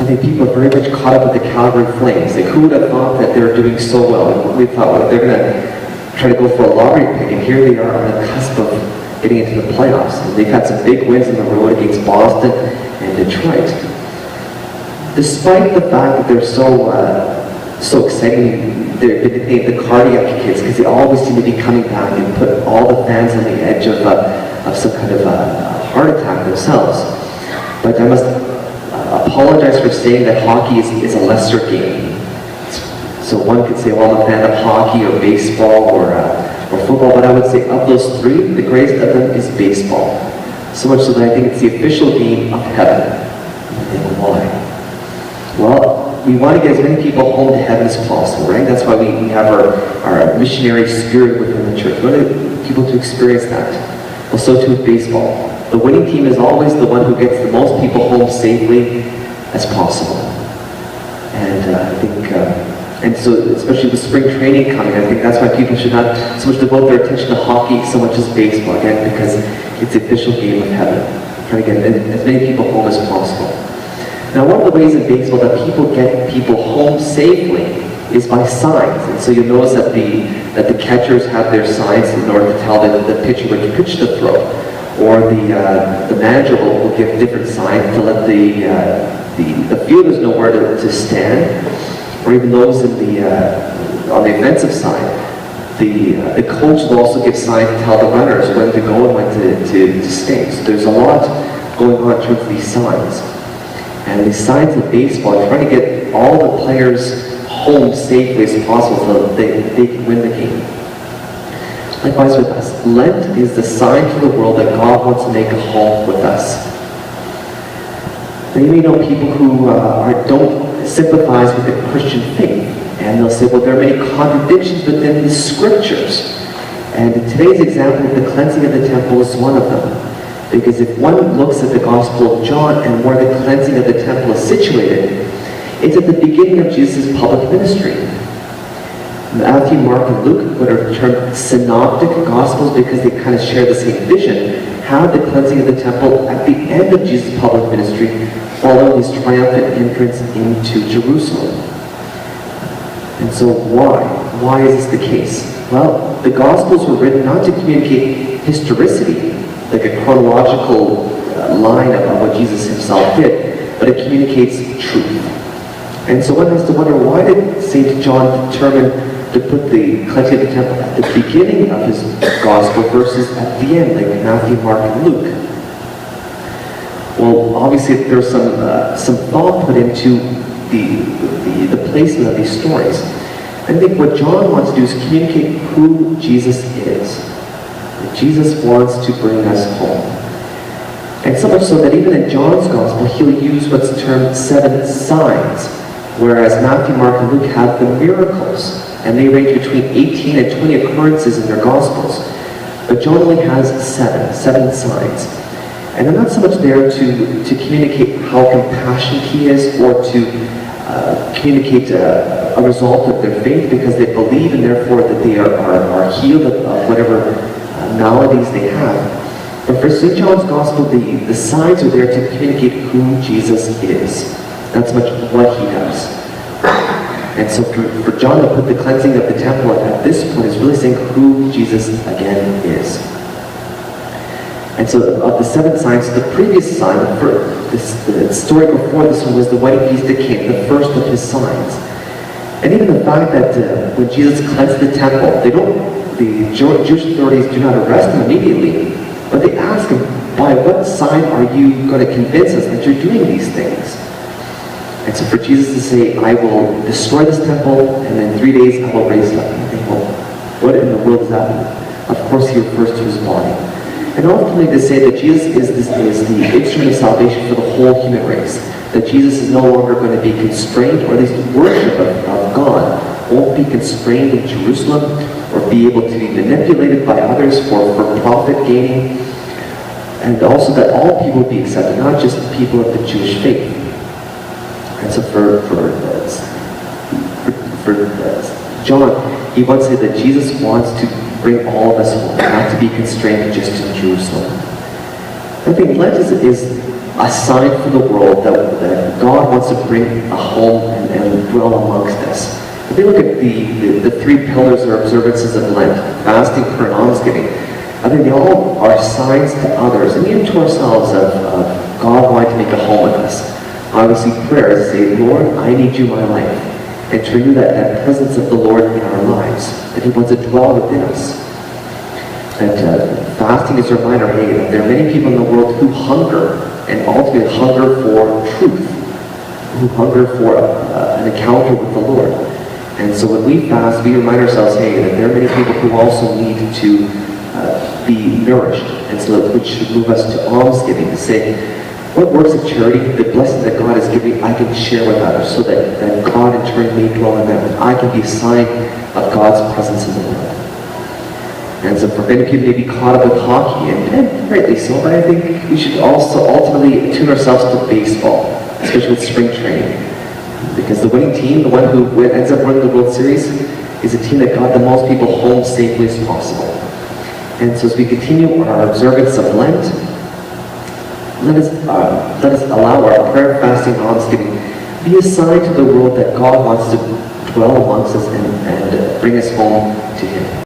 think people are very much caught up with the Calgary Flames. Like, who would have thought that they're doing so well? We thought, well, they're going to try to go for a lottery pick, and here they are on the cusp of getting into the playoffs. And they've had some big wins in the road against Boston and Detroit. Despite the fact that they're so exciting, they're nicknamed the cardiac kids because they always seem to be coming back and put all the fans on the edge of some kind of a heart attack themselves. But I must apologize for saying that hockey is a lesser game. So one could say, well, I'm a fan of hockey or baseball or football, but I would say of those three, the greatest of them is baseball. So much so that I think it's the official game of heaven. And why? Well, we want to get as many people home to heaven as possible, right? That's why we have our missionary spirit within the church. We want people to experience that. Well, so too with baseball. The winning team is always the one who gets the most people home safely as possible. And I think, and so especially with spring training coming, I think that's why people should not so much devote their attention to hockey so much as baseball, again, because it's the official game of heaven. Trying to get as many people home as possible. Now, one of the ways in baseball that people get people home safely is by signs. And so you'll notice that the catchers have their signs in order to tell the pitcher which pitch to throw. Or the manager will give different signs to let the fielders know where to stand. Or even those on the offensive side. The coach will also give signs to tell the runners when to go and when to stay. So there's a lot going on in terms of these signs. And the signs of baseball are trying to get all the players home safely as possible so that they can win the game. Likewise with us, Lent is the sign to the world that God wants to make a home with us. Now, you may know people who don't sympathize with the Christian faith, and they'll say, well, there are many contradictions within the scriptures. And today's example of the cleansing of the temple is one of them. Because if one looks at the Gospel of John and where the cleansing of the temple is situated, it's at the beginning of Jesus' public ministry. Matthew, Mark, and Luke, what are termed synoptic Gospels because they kind of share the same vision, have the cleansing of the temple at the end of Jesus' public ministry, following his triumphant entrance into Jerusalem. And so why? Why is this the case? Well, the Gospels were written not to communicate historicity, like a chronological line about what Jesus himself did, but it communicates truth. And so one has to wonder, why did St. John determine to put the cleansing of the temple at the beginning of his gospel versus at the end, like Matthew, Mark, and Luke? Well, obviously there's some thought put into the placement of these stories. I think what John wants to do is communicate who Jesus is. Jesus wants to bring us home. And so much so that even in John's Gospel, he'll use what's termed 7 signs, whereas Matthew, Mark, and Luke have the miracles, and they range between 18 and 20 occurrences in their Gospels. But John only has 7 signs. And they're not so much there to communicate how compassionate he is or to communicate a result of their faith because they believe and therefore that they are healed of whatever maladies they have. But for St. John's Gospel, the signs are there to communicate who Jesus is. Not so much what he does. And so for John to put the cleansing of the temple at this point is really saying who Jesus again is. And so of the 7 signs, the previous sign, the story before this one was the wedding feast of Cana, the first of his signs. And even the fact that when Jesus cleansed the temple, the Jewish authorities do not arrest him immediately, but they ask him, by what sign are you going to convince us that you're doing these things? And so for Jesus to say, I will destroy this temple, and in 3 days I will raise it up. And you think, well, what in the world does that mean? Of course he refers to his body. And ultimately to say that Jesus is the instrument of salvation for the whole human race. That Jesus is no longer going to be constrained, or at least worship of God won't be constrained in Jerusalem, or be able to be manipulated by others for profit gaining. And also that all people will be accepted, not just the people of the Jewish faith. And so for John, he wants to say that Jesus wants to bring all of us home, not to be constrained just in Jerusalem. I think Lent is a sign for the world that God wants to bring a home and dwell amongst us. If we look at the three pillars or observances of Lent, fasting, prayer, and almsgiving, I think they all are signs to others and even to ourselves of God wanting to make a home with us. Obviously, prayer is to say, Lord, I need you in my life. And to renew that presence of the Lord in our lives, that He wants to dwell within us. And fasting is a reminder, hey, that there are many people in the world who hunger, and ultimately hunger for truth, who hunger for an encounter with the Lord. And so when we fast, we remind ourselves, hey, that there are many people who also need to be nourished, and so that which should move us to almsgiving, to say, what works of charity, the blessing that God has given me, I can share with others, so that God in turn may dwell in them, and I can be a sign of God's presence in the world. And so for many people may be caught up with hockey, and rightly so, but I think we should also ultimately tune ourselves to baseball, especially with spring training. Because the winning team, the one who ends up winning the World Series, is a team that got the most people home safely as possible. And so as we continue our observance of Lent, let us allow our prayer, fasting, and almsgiving be a sign to the world that God wants to dwell amongst us and bring us home to Him.